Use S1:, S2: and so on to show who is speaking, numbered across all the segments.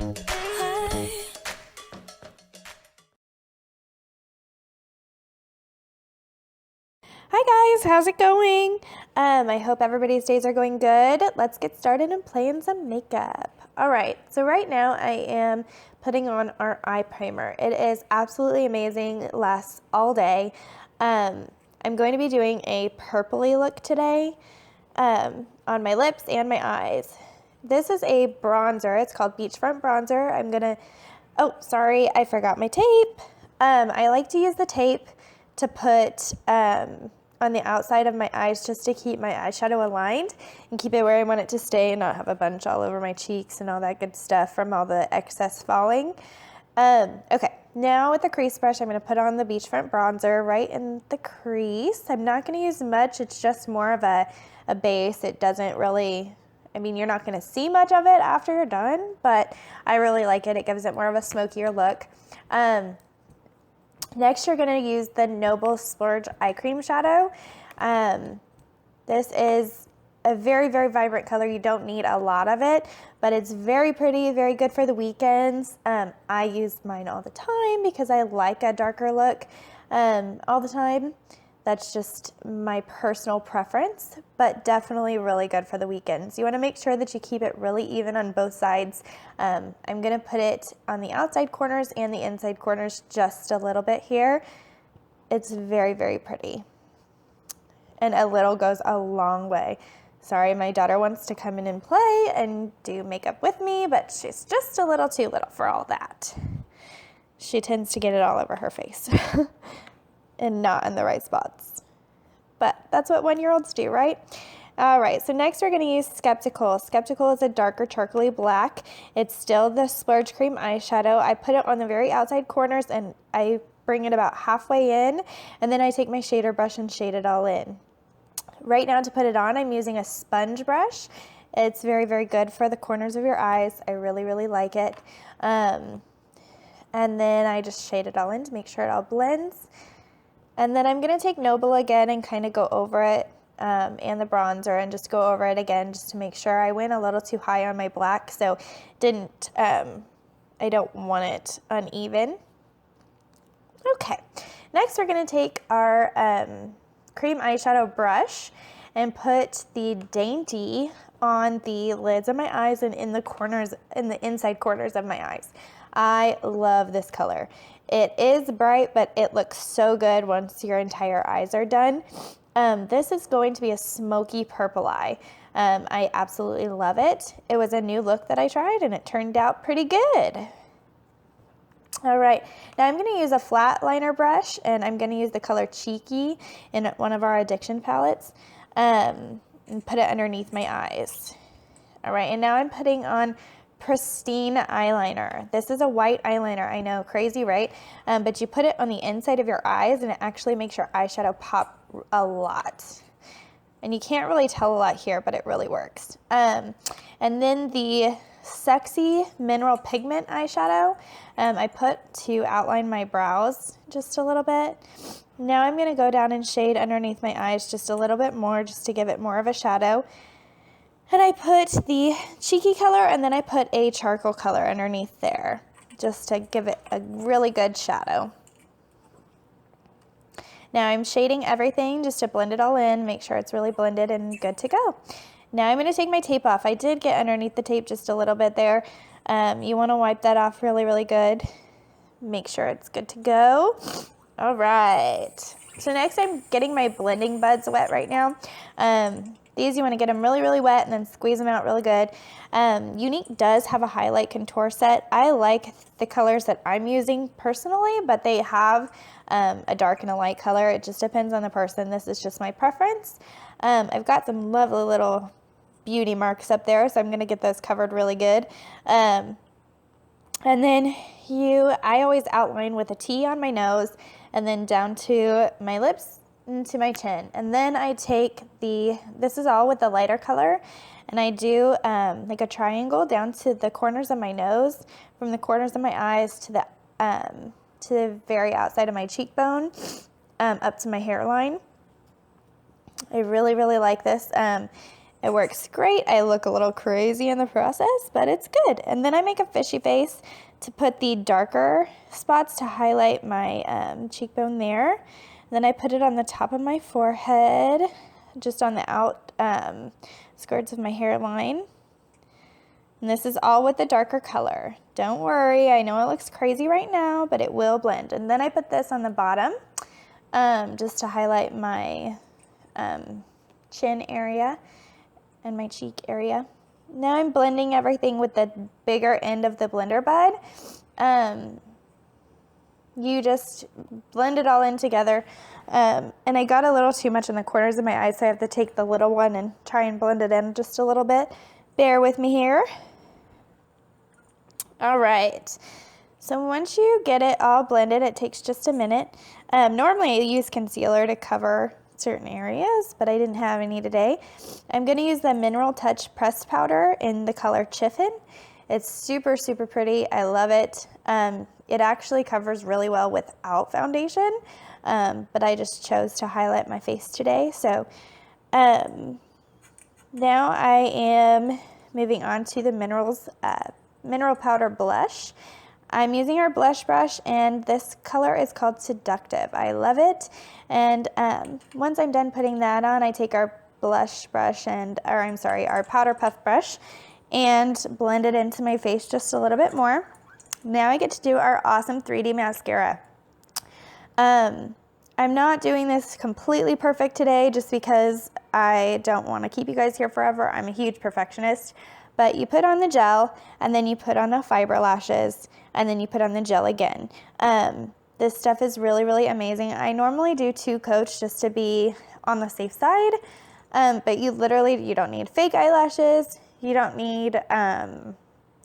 S1: Hi guys, how's it going? I hope everybody's days are going good. Let's get started and play in some makeup. All right, so right now I am putting on our eye primer. It is absolutely amazing, it lasts all day. I'm going to be doing a purpley look today on my lips and my eyes. This is a bronzer, it's called Beachfront Bronzer. Oh, sorry, I forgot my tape. I like to use the tape to put on the outside of my eyes just to keep my eyeshadow aligned and keep it where I want it to stay and not have a bunch all over my cheeks and all that good stuff from all the excess falling. Okay, now with the crease brush, I'm going to put on the Beachfront Bronzer right in the crease. I'm not going to use much. It's just more of a base. It doesn't really, I mean, you're not going to see much of it after you're done, but I really like it. It gives it more of a smokier look. Next, you're going to use the Noble Splurge Eye Cream Shadow. This is a very, very vibrant color. You don't need a lot of it, but it's very pretty, very good for the weekends. I use mine all the time because I like a darker look all the time. That's just my personal preference, but definitely really good for the weekends. You want to make sure that you keep it really even on both sides. I'm going to put it on the outside corners and the inside corners just a little bit here. It's very, very pretty. And a little goes a long way. Sorry, my daughter wants to come in and play and do makeup with me, but she's just a little too little for all that. She tends to get it all over her face. And not in the right spots. But that's what 1-year-olds do, right? All right, so next we're going to use Skeptical. Skeptical is a darker charcoaly black. It's still the Splurge Cream eyeshadow. I put it on the very outside corners and I bring it about halfway in, and then I take my shader brush and shade it all in. Right now to put it on, I'm using a sponge brush. It's very, very good for the corners of your eyes. I really, really like it. And then I just shade it all in to make sure it all blends. And then I'm going to take Noble again and kind of go over it and the bronzer and just go over it again just to make sure. I went a little too high on my black, so I don't want it uneven. Okay, next we're going to take our cream eyeshadow brush and put the Dainty on the lids of my eyes and in the corners, in the inside corners of my eyes. I love this color. It is bright, but it looks so good once your entire eyes are done. This is going to be a smoky purple eye. I absolutely love it. It was a new look that I tried and it turned out pretty good. All right, now I'm going to use a flat liner brush and I'm going to use the color Cheeky in one of our Addiction palettes and put it underneath my eyes. All right, and now I'm putting on Pristine eyeliner. This is a white eyeliner. I know, crazy, right? But you put it on the inside of your eyes and it actually makes your eyeshadow pop a lot. And you can't really tell a lot here, but it really works. And then the Sexy Mineral Pigment eyeshadow I put to outline my brows just a little bit. Now I'm going to go down and shade underneath my eyes just a little bit more just to give it more of a shadow. And I put the Cheeky color and then I put a charcoal color underneath there just to give it a really good shadow. Now I'm shading everything just to blend it all in, make sure it's really blended and good to go. Now I'm going to take my tape off. I did get underneath the tape just a little bit there. You want to wipe that off really, really good. Make sure it's good to go. All right. So next I'm getting my blending buds wet right now. These you want to get them really, really wet and then squeeze them out really good. Younique does have a highlight contour set. I like the colors that I'm using personally, but they have a dark and a light color. It just depends on the person. This is just my preference. I've got some lovely little beauty marks up there, so I'm going to get those covered really good. And then I always outline with a T on my nose and then down to my lips into my chin. And then I take this is all with the lighter color, and I do like a triangle down to the corners of my nose, from the corners of my eyes to the very outside of my cheekbone, up to my hairline. I really, really like this. It works great. I look a little crazy in the process, but it's good. And then I make a fishy face to put the darker spots to highlight my cheekbone there. And then I put it on the top of my forehead, just on the skirts of my hairline. And this is all with the darker color. Don't worry, I know it looks crazy right now, but it will blend. And then I put this on the bottom, just to highlight my chin area and my cheek area. Now I'm blending everything with the bigger end of the blender bud. You just blend it all in together. And I got a little too much in the corners of my eyes, so I have to take the little one and try and blend it in just a little bit. Bear with me here. All right. So once you get it all blended, it takes just a minute. Normally I use concealer to cover certain areas, but I didn't have any today. I'm going to use the Mineral Touch pressed powder in the color Chiffon. It's super, super pretty. I love it. It actually covers really well without foundation, but I just chose to highlight my face today. So now I am moving on to the Mineral Powder Blush. I'm using our blush brush, and this color is called Seductive. I love it. And once I'm done putting that on, I take our blush brush our powder puff brush and blend it into my face just a little bit more. Now I get to do our awesome 3D mascara. I'm not doing this completely perfect today just because I don't want to keep you guys here forever. I'm a huge perfectionist. But you put on the gel, and then you put on the fiber lashes, and then you put on the gel again. This stuff is really, really amazing. I normally do 2 coats just to be on the safe side, but you don't need fake eyelashes. You don't need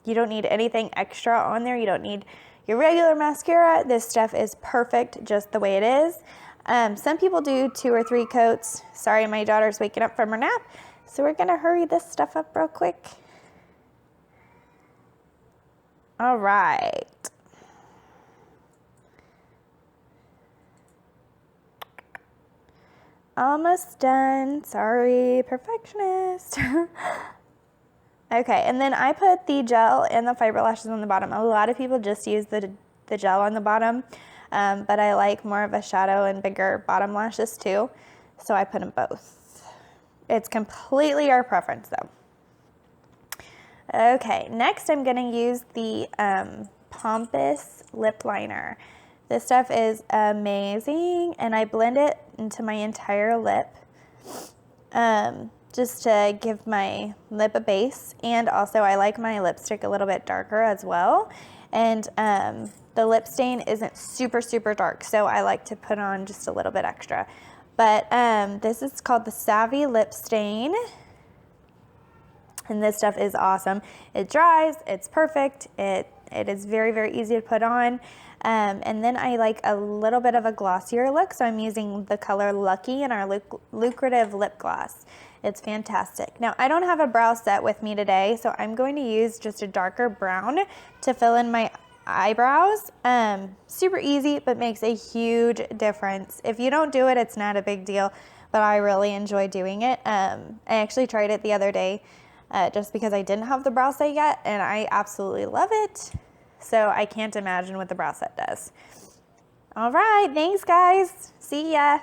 S1: anything extra on there. You don't need your regular mascara. This stuff is perfect just the way it is. Some people do 2 or 3 coats. Sorry, my daughter's waking up from her nap, so we're gonna hurry this stuff up real quick. All right. Almost done. Sorry, perfectionist. Okay, and then I put the gel and the fiber lashes on the bottom. A lot of people just use the gel on the bottom, but I like more of a shadow and bigger bottom lashes too, so I put them both. It's completely our preference though. Okay, next I'm going to use the Pompous Lip Liner. This stuff is amazing, and I blend it into my entire lip just to give my lip a base, and also I like my lipstick a little bit darker as well, and the lip stain isn't super, super dark, so I like to put on just a little bit extra. But this is called the Savvy Lip Stain. And this stuff is awesome. It dries, it's perfect, it is very, very easy to put on. And then I like a little bit of a glossier look, so I'm using the color Lucky in our Lucrative Lip Gloss. It's fantastic. Now, I don't have a brow set with me today, so I'm going to use just a darker brown to fill in my eyebrows. Super easy, but makes a huge difference. If you don't do it, it's not a big deal, but I really enjoy doing it. I actually tried it the other day. Just because I didn't have the brow set yet, and I absolutely love it. So I can't imagine what the brow set does. All right, thanks guys. See ya.